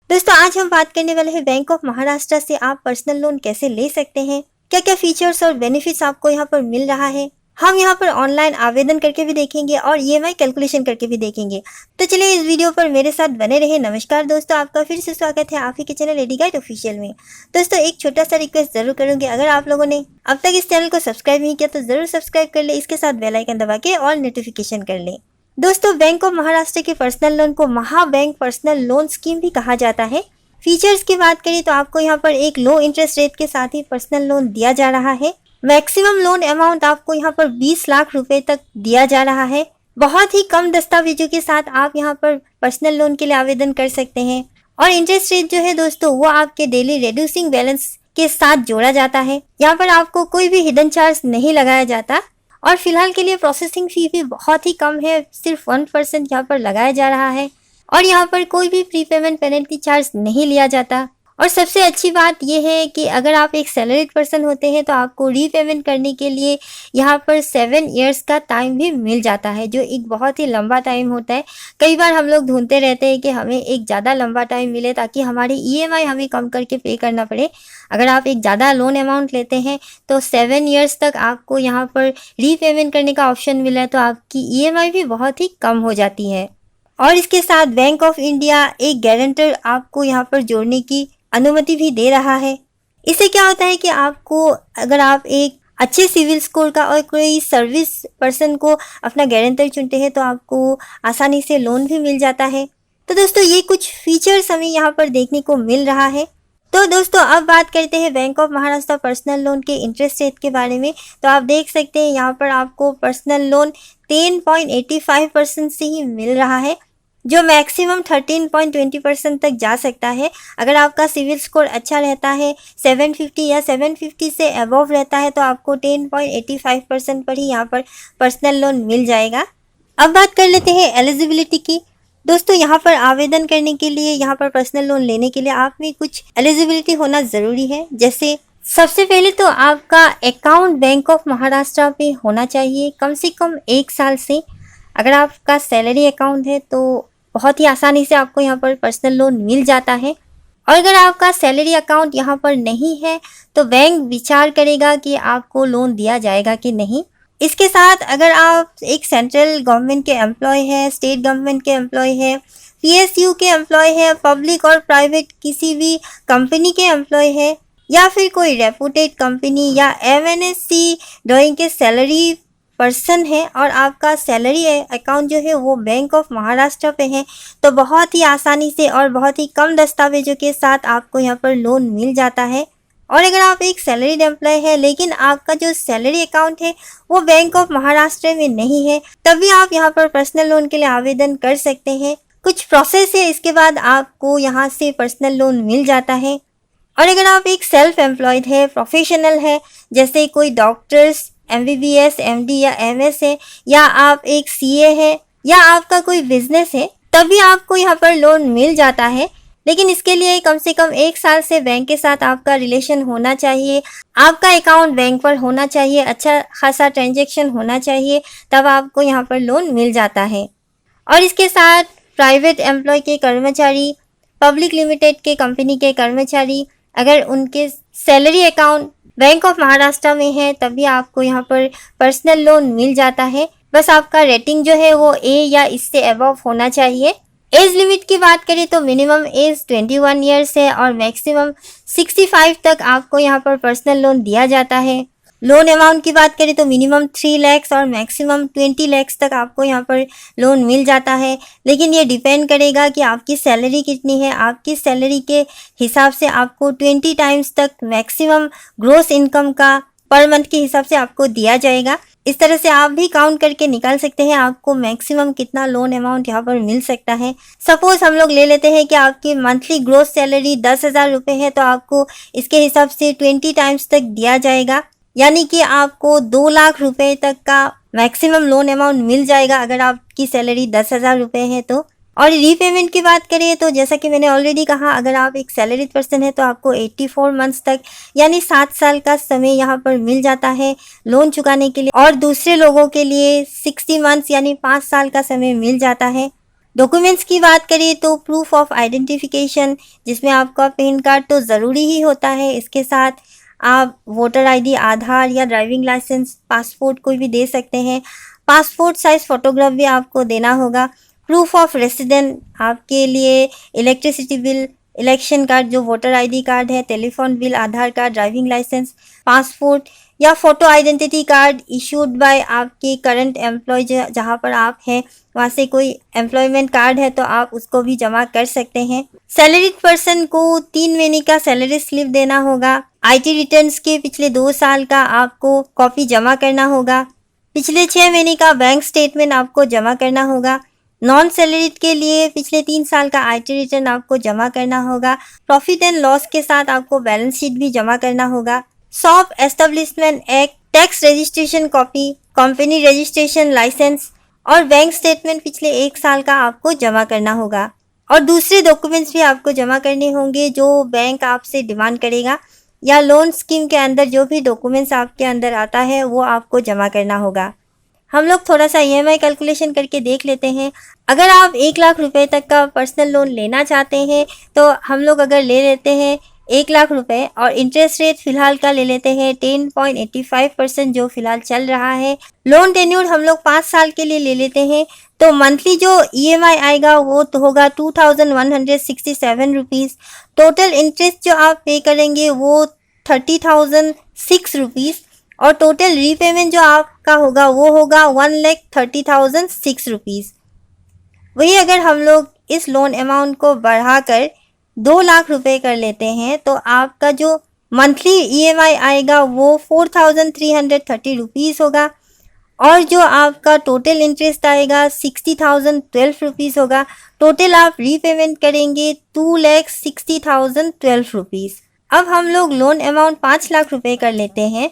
दोस्तों आज हम बात करने वाले हैं बैंक ऑफ महाराष्ट्र से आप पर्सनल लोन कैसे ले सकते हैं, क्या क्या फीचर्स और बेनिफिट्स आपको यहाँ पर मिल रहा है। हम यहाँ पर ऑनलाइन आवेदन करके भी देखेंगे और ईएमआई कैलकुलेशन करके भी देखेंगे। तो चलिए इस वीडियो पर मेरे साथ बने रहे। नमस्कार दोस्तों, आपका फिर से स्वागत है आप ही के चैनल लेडी गाइड ऑफिशियल में। दोस्तों एक छोटा सा रिक्वेस्ट जरूर करूंगी, अगर आप लोगों ने अब तक इस चैनल को सब्सक्राइब नहीं किया तो जरूर सब्सक्राइब कर ले, इसके साथ बेल आइकन दबा के और नोटिफिकेशन कर ले। दोस्तों बैंक ऑफ महाराष्ट्र के पर्सनल लोन को महाबैंक पर्सनल लोन स्कीम भी कहा जाता है। फीचर्स की बात करें तो आपको यहाँ पर एक लो इंटरेस्ट रेट के साथ ही पर्सनल लोन दिया जा रहा है। मैक्सिमम लोन अमाउंट आपको यहाँ पर 20 लाख रुपए तक दिया जा रहा है। बहुत ही कम दस्तावेजों के साथ आप यहाँ पर पर्सनल लोन के लिए आवेदन कर सकते हैं और इंटरेस्ट रेट जो है दोस्तों वो आपके डेली रिड्यूसिंग बैलेंस के साथ जोड़ा जाता है। यहाँ पर आपको कोई भी हिडन चार्ज नहीं लगाया जाता और फिलहाल के लिए प्रोसेसिंग फी भी बहुत ही कम है, सिर्फ 1% यहाँ पर लगाया जा रहा है और यहाँ पर कोई भी प्रीपेमेंट पेनल्टी चार्ज नहीं लिया जाता। और सबसे अच्छी बात यह है कि अगर आप एक सैलरीड पर्सन होते हैं तो आपको रीपेमेंट करने के लिए यहाँ पर 7 इयर्स का टाइम भी मिल जाता है, जो एक बहुत ही लंबा टाइम होता है। कई बार हम लोग ढूंढते रहते हैं कि हमें एक ज़्यादा लंबा टाइम मिले ताकि हमारी ईएमआई हमें कम करके पे करना पड़े। अगर आप एक ज़्यादा लोन अमाउंट लेते हैं तो 7 इयर्स तक आपको यहाँ पर रीपेमेंट करने का ऑप्शन मिला है, तो आपकी ईएमआई भी बहुत ही कम हो जाती है। और इसके साथ बैंक ऑफ इंडिया एक गारंटर आपको यहाँ पर जोड़ने की अनुमति भी दे रहा है। इससे क्या होता है कि आपको अगर आप एक अच्छे सिविल स्कोर का और कोई सर्विस पर्सन को अपना गारंटर चुनते हैं तो आपको आसानी से लोन भी मिल जाता है। तो दोस्तों ये कुछ फीचर्स हमें यहाँ पर देखने को मिल रहा है। तो दोस्तों अब बात करते हैं bank of Maharashtra personal loan के इंटरेस्ट रेट के बारे में। तो आप देख सकते हैं यहाँ पर आपको पर्सनल लोन 10.85% से ही मिल रहा है, जो मैक्सिमम 13.20% तक जा सकता है। अगर आपका सिविल स्कोर अच्छा रहता है, 750 या 750 से अबव रहता है, तो आपको 10.85% पर ही यहाँ पर पर्सनल लोन मिल जाएगा। अब बात कर लेते हैं एलिजिबिलिटी की। दोस्तों यहाँ पर आवेदन करने के लिए, यहाँ पर पर्सनल लोन लेने के लिए आप में कुछ एलिजिबिलिटी होना ज़रूरी है। जैसे सबसे पहले तो आपका अकाउंट बैंक ऑफ महाराष्ट्र पे होना चाहिए कम से कम 1 साल से। अगर आपका सैलरी अकाउंट है तो बहुत ही आसानी से आपको यहाँ पर पर्सनल लोन मिल जाता है। और अगर आपका सैलरी अकाउंट यहाँ पर नहीं है तो बैंक विचार करेगा कि आपको लोन दिया जाएगा कि नहीं। इसके साथ अगर आप एक सेंट्रल गवर्नमेंट के एम्प्लॉय है, स्टेट गवर्नमेंट के एम्प्लॉय है, पीएसयू के एम्प्लॉय है, पब्लिक और प्राइवेट किसी भी कंपनी के एम्प्लॉय है, या फिर कोई रेपुटेड कंपनी या एमएनसी ड्राइंग के सैलरी पर्सन है और आपका सैलरी अकाउंट जो है वो बैंक ऑफ महाराष्ट्र पे है, तो बहुत ही आसानी से और बहुत ही कम दस्तावेजों के साथ आपको यहाँ पर लोन मिल जाता है। और अगर आप एक सैलरीड एम्प्लॉय है लेकिन आपका जो सैलरी अकाउंट है वो बैंक ऑफ महाराष्ट्र में नहीं है, तभी आप यहाँ पर पर्सनल लोन के लिए आवेदन कर सकते हैं। कुछ प्रोसेस है, इसके बाद आपको यहाँ से पर्सनल लोन मिल जाता है। और अगर आप एक सेल्फ एम्प्लॉयड है, प्रोफेशनल है, जैसे कोई डॉक्टर्स, एमबीबीएस, एमडी या एमएस है, या आप एक सीए है, या आपका कोई बिजनेस है, तभी आपको यहाँ पर लोन मिल जाता है। लेकिन इसके लिए कम से कम 1 साल से बैंक के साथ आपका रिलेशन होना चाहिए, आपका अकाउंट बैंक पर होना चाहिए, अच्छा खासा ट्रांजैक्शन होना चाहिए, तब आपको यहाँ पर लोन मिल जाता है। और इसके साथ प्राइवेट एम्प्लॉय के कर्मचारी, पब्लिक लिमिटेड के कंपनी के कर्मचारी, अगर उनके salary account bank of Maharashtra में है तभी आपको यहाँ पर पर्सनल लोन मिल जाता है। बस आपका रेटिंग जो है वो ए या इससे अबव होना चाहिए। एज लिमिट की बात करें तो मिनिमम एज 21 ईयर्स है और मैक्सिमम 65 तक आपको यहाँ पर पर्सनल लोन दिया जाता है। लोन अमाउंट की बात करें तो मिनिमम 3 लाख और मैक्सिमम 20 लाख तक आपको यहाँ पर लोन मिल जाता है। लेकिन ये डिपेंड करेगा कि आपकी सैलरी कितनी है। आपकी सैलरी के हिसाब से आपको 20 टाइम्स तक मैक्सिमम ग्रोस इनकम का पर मंथ के हिसाब से आपको दिया जाएगा। इस तरह से आप भी काउंट करके निकाल सकते हैं आपको मैक्सिमम कितना लोन अमाउंट यहाँ पर मिल सकता है। सपोज हम लोग ले लेते हैं कि आपकी मंथली ग्रोस सैलरी 10,000 रुपये है, तो आपको इसके हिसाब से 20 टाइम्स तक दिया जाएगा, यानी कि आपको 2 लाख रुपए तक का मैक्सिमम लोन अमाउंट मिल जाएगा अगर आपकी सैलरी 10,000 रुपये है तो। और रीपेमेंट की बात करें तो जैसा कि मैंने ऑलरेडी कहा, अगर आप एक सैलरीड पर्सन है तो आपको 84 मंथ्स तक यानी 7 साल का समय यहाँ पर मिल जाता है लोन चुकाने के लिए, और दूसरे लोगों के लिए 60 मंथ्स यानी 5 साल का समय मिल जाता है। डॉक्यूमेंट्स की बात करें तो प्रूफ ऑफ आइडेंटिफिकेशन, जिसमें आपका पैन कार्ड तो ज़रूरी ही होता है। इसके साथ आप वोटर आईडी, आधार या ड्राइविंग लाइसेंस, पासपोर्ट कोई भी दे सकते हैं। पासपोर्ट साइज़ फ़ोटोग्राफ भी आपको देना होगा। प्रूफ ऑफ रेसिडेंट आपके लिए इलेक्ट्रिसिटी बिल, इलेक्शन कार्ड जो वोटर आईडी कार्ड है, टेलीफोन बिल, आधार कार्ड, ड्राइविंग लाइसेंस, पासपोर्ट या photo identity card issued by आपके करंट एम्प्लॉय, जहाँ पर आप हैं वहाँ से कोई एम्प्लॉयमेंट कार्ड है तो आप उसको भी जमा कर सकते हैं। सैलरीड पर्सन को 3 महीने का सैलरी स्लिप देना होगा। आईटी रिटर्न्स के पिछले 2 साल का आपको कॉपी जमा करना होगा। पिछले 6 महीने का बैंक स्टेटमेंट आपको जमा करना होगा। नॉन सैलरीड के लिए पिछले 3 साल का आईटी रिटर्न आपको जमा करना होगा। प्रॉफिट एंड लॉस के साथ आपको बैलेंस शीट भी जमा करना होगा। Shop establishment act, tax registration copy, company registration license और बैंक स्टेटमेंट पिछले 1 साल का आपको जमा करना होगा। और दूसरे डॉक्यूमेंट्स भी आपको जमा करने होंगे जो बैंक आपसे डिमांड करेगा, या लोन स्कीम के अंदर जो भी डॉक्यूमेंट्स आपके अंदर आता है वो आपको जमा करना होगा। हम लोग थोड़ा सा ईएमआई कैलकुलेशन करके देख लेते हैं। अगर आप 1 लाख रुपए तक का पर्सनल लोन लेना चाहते हैं तो हम लोग अगर ले लेते हैं 1 लाख रुपए और इंटरेस्ट रेट फिलहाल का ले लेते हैं 10.85% जो फिलहाल चल रहा है। लोन टेन्यूर हम लोग 5 साल के लिए ले लेते हैं तो मंथली जो ईएमआई आएगा वो तो होगा 2167 रुपीज़। टोटल इंटरेस्ट जो आप पे करेंगे वो 30,006 रुपीज़ और टोटल रीपेमेंट जो आपका होगा वो होगा 1,30,006 रुपीज़। वही अगर हम लोग इस लोन अमाउंट को बढ़ाकर 2 लाख रुपए कर लेते हैं तो आपका जो मंथली ईएमआई आएगा वो 4,330 रुपीज़ होगा और जो आपका टोटल इंटरेस्ट आएगा 60,012 रुपीज़ होगा। टोटल आप रीपेमेंट करेंगे 2,60,012 रुपीज़। अब हम लोग लोन अमाउंट 5 लाख रुपए कर लेते हैं।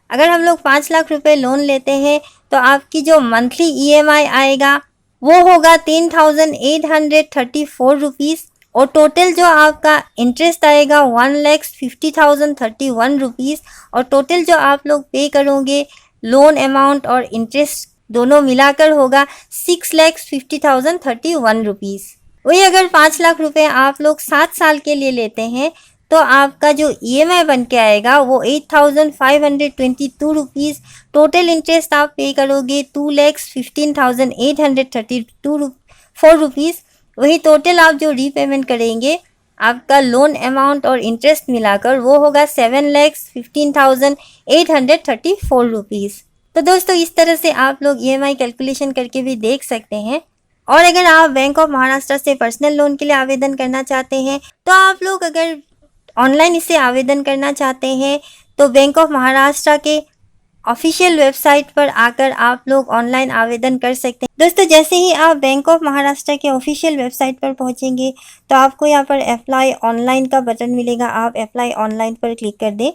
अगर हम लोग 5 लाख रुपए लोन लेते हैं तो आपकी जो मंथली ईएमआई आएगा वो होगा 10,834 रुपीज़ और टोटल जो आपका इंटरेस्ट आएगा 1,50,031 रुपीज़ और टोटल जो आप लोग पे करोगे लोन अमाउंट और इंटरेस्ट दोनों मिलाकर होगा 6,50,031 रुपीज़। वही अगर 5 लाख रुपए आप लोग 7 साल के लिए लेते हैं तो आपका जो ईएमआई बन के आएगा वो 8,522 रुपीज़। टोटल इंटरेस्ट आप पे करोगे 2,15,832 रुपीज़। वही टोटल आप जो रीपेमेंट करेंगे आपका लोन अमाउंट और इंटरेस्ट मिलाकर वो होगा 7,15,834 रुपीज़। तो दोस्तों इस तरह से आप लोग ईएमआई कैलकुलेशन करके भी देख सकते हैं। और अगर आप बैंक ऑफ महाराष्ट्र से पर्सनल लोन के लिए आवेदन करना चाहते हैं तो आप लोग अगर ऑनलाइन इसे आवेदन करना चाहते हैं तो बैंक ऑफ महाराष्ट्र के ऑफिशियल वेबसाइट पर आकर आप लोग ऑनलाइन आवेदन कर सकते हैं। दोस्तों जैसे ही आप बैंक ऑफ महाराष्ट्र के ऑफिशियल वेबसाइट पर पहुंचेंगे तो आपको यहाँ पर अप्लाई ऑनलाइन का बटन मिलेगा। आप अप्लाई ऑनलाइन पर क्लिक कर दें।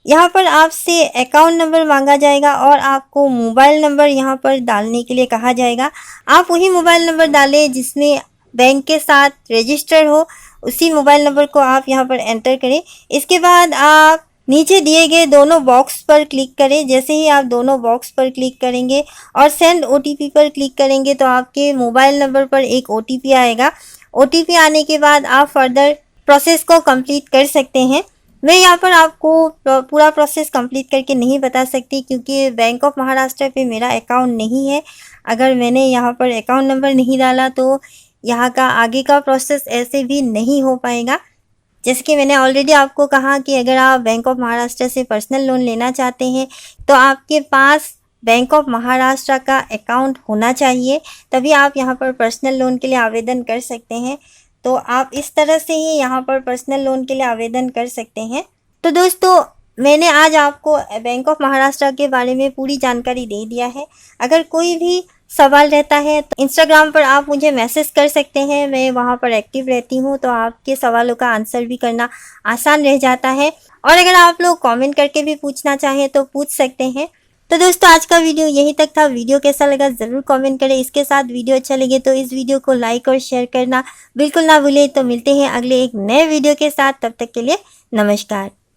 यहाँ पर आपसे अकाउंट नंबर मांगा जाएगा और आपको मोबाइल नंबर यहाँ पर डालने के लिए कहा जाएगा। आप वही मोबाइल नंबर डालें जिसमें बैंक के साथ रजिस्टर हो, उसी मोबाइल नंबर को आप यहाँ पर एंटर करें। इसके बाद आप नीचे दिए गए दोनों बॉक्स पर क्लिक करें। जैसे ही आप दोनों बॉक्स पर क्लिक करेंगे और सेंड ओटीपी पर क्लिक करेंगे तो आपके मोबाइल नंबर पर एक ओटीपी आएगा। ओटीपी आने के बाद आप फर्दर प्रोसेस को कंप्लीट कर सकते हैं। मैं यहाँ पर आपको पूरा प्रोसेस कंप्लीट करके नहीं बता सकती क्योंकि बैंक ऑफ महाराष्ट्र पे मेरा अकाउंट नहीं है। अगर मैंने यहाँ पर अकाउंट नंबर नहीं डाला तो यहाँ का आगे का प्रोसेस ऐसे भी नहीं हो पाएगा। जैसे कि मैंने ऑलरेडी आपको कहा कि अगर आप बैंक ऑफ महाराष्ट्र से पर्सनल लोन लेना चाहते हैं तो आपके पास बैंक ऑफ महाराष्ट्र का अकाउंट होना चाहिए, तभी आप यहाँ पर पर्सनल लोन के लिए आवेदन कर सकते हैं। तो आप इस तरह से ही यहाँ पर पर्सनल लोन के लिए आवेदन कर सकते हैं। तो दोस्तों मैंने आज आपको बैंक ऑफ महाराष्ट्र के बारे में पूरी जानकारी दे दिया है। अगर कोई भी सवाल रहता है तो इंस्टाग्राम पर आप मुझे मैसेज कर सकते हैं। मैं वहाँ पर एक्टिव रहती हूँ तो आपके सवालों का आंसर भी करना आसान रह जाता है। और अगर आप लोग कमेंट करके भी पूछना चाहें तो पूछ सकते हैं। तो दोस्तों आज का वीडियो यहीं तक था। वीडियो कैसा लगा ज़रूर कमेंट करें। इसके साथ वीडियो अच्छा लगे तो इस वीडियो को लाइक और शेयर करना बिल्कुल ना भूलें। तो मिलते हैं अगले एक नए वीडियो के साथ। तब तक के लिए नमस्कार।